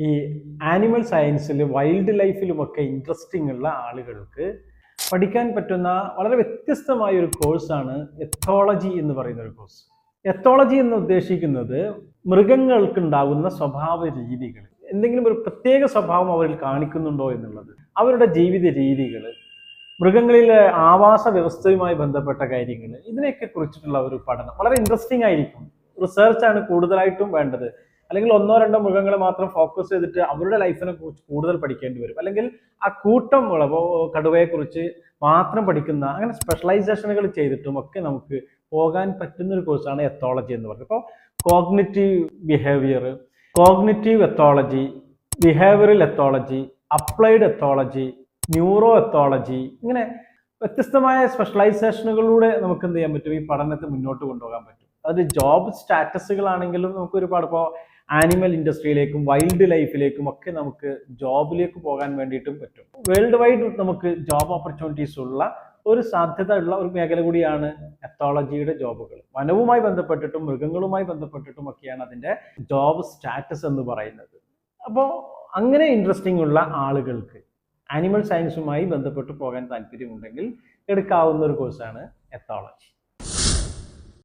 ഈ ആനിമൽ സയൻസിൽ wild ലൈഫിലുമൊക്കെ interesting ഉള്ള ആളുകൾക്ക് പഠിക്കാൻ പറ്റുന്ന വളരെ വ്യത്യസ്തമായ ഒരു കോഴ്സാണ് എത്തോളജി എന്ന് പറയുന്ന ഒരു കോഴ്സ്. എത്തോളജി എന്ന് ഉദ്ദേശിക്കുന്നത് മൃഗങ്ങൾക്ക് ഉണ്ടാകുന്ന സ്വഭാവ രീതികൾ, എന്തെങ്കിലും ഒരു പ്രത്യേക സ്വഭാവം അവരിൽ കാണിക്കുന്നുണ്ടോ എന്നുള്ളത്, അവരുടെ ജീവിത രീതികൾ, മൃഗങ്ങളിലെ ആവാസ വ്യവസ്ഥയുമായി ബന്ധപ്പെട്ട കാര്യങ്ങൾ, ഇതിനെയൊക്കെ കുറിച്ചിട്ടുള്ള ഒരു പഠനം വളരെ ഇൻട്രസ്റ്റിംഗ് ആയിരിക്കും. റിസർച്ചാണ് കൂടുതലായിട്ടും വേണ്ടത്. അല്ലെങ്കിൽ ഒന്നോ രണ്ടോ മൃഗങ്ങളെ മാത്രം ഫോക്കസ് ചെയ്തിട്ട് അവരുടെ ലൈഫിനെ കുറിച്ച് കൂടുതൽ പഠിക്കേണ്ടി വരും. അല്ലെങ്കിൽ ആ കൂട്ടം കടുവയെ കുറിച്ച് മാത്രം പഠിക്കുന്ന അങ്ങനെ സ്പെഷ്യലൈസേഷനുകൾ ചെയ്തിട്ടും ഒക്കെ നമുക്ക് പോകാൻ പറ്റുന്ന ഒരു കോഴ്സാണ് എത്തോളജി എന്ന് പറയുന്നത്. ഇപ്പോൾ cognitive behaviour, cognitive ethology, behavioural ethology, applied ethology, neuro ethology, ഇങ്ങനെ വ്യത്യസ്തമായ സ്പെഷ്യലൈസേഷനുകളിലൂടെ നമുക്ക് എന്ത് ചെയ്യാൻ പറ്റും, ഈ പഠനത്തെ മുന്നോട്ട് കൊണ്ടുപോകാൻ പറ്റും. അത് ജോബ് സ്റ്റാറ്റസുകളാണെങ്കിലും നമുക്ക് ഒരുപാട് ഇപ്പോൾ ആനിമൽ ഇൻഡസ്ട്രിയിലേക്കും വൈൽഡ് ലൈഫിലേക്കും ഒക്കെ നമുക്ക് ജോബിലേക്ക് പോകാൻ വേണ്ടിയിട്ടും പറ്റും. വേൾഡ് വൈഡ് നമുക്ക് ജോബ് ഓപ്പർച്യൂണിറ്റീസ് ഉള്ള ഒരു സാധ്യത ഉള്ള ഒരു മേഖല കൂടിയാണ് എത്തോളജിയുടെ ജോബുകൾ. വനവുമായി ബന്ധപ്പെട്ടിട്ടും മൃഗങ്ങളുമായി ബന്ധപ്പെട്ടിട്ടും ഒക്കെയാണ് അതിൻ്റെ ജോബ് സ്റ്റാറ്റസ് എന്ന് പറയുന്നത്. അപ്പോൾ അങ്ങനെ ഇൻട്രസ്റ്റിംഗ് ഉള്ള ആളുകൾക്ക് ആനിമൽ സയൻസുമായി ബന്ധപ്പെട്ട് പോകാൻ താല്പര്യമുണ്ടെങ്കിൽ എടുക്കാവുന്ന ഒരു കോഴ്സാണ് എത്തോളജി.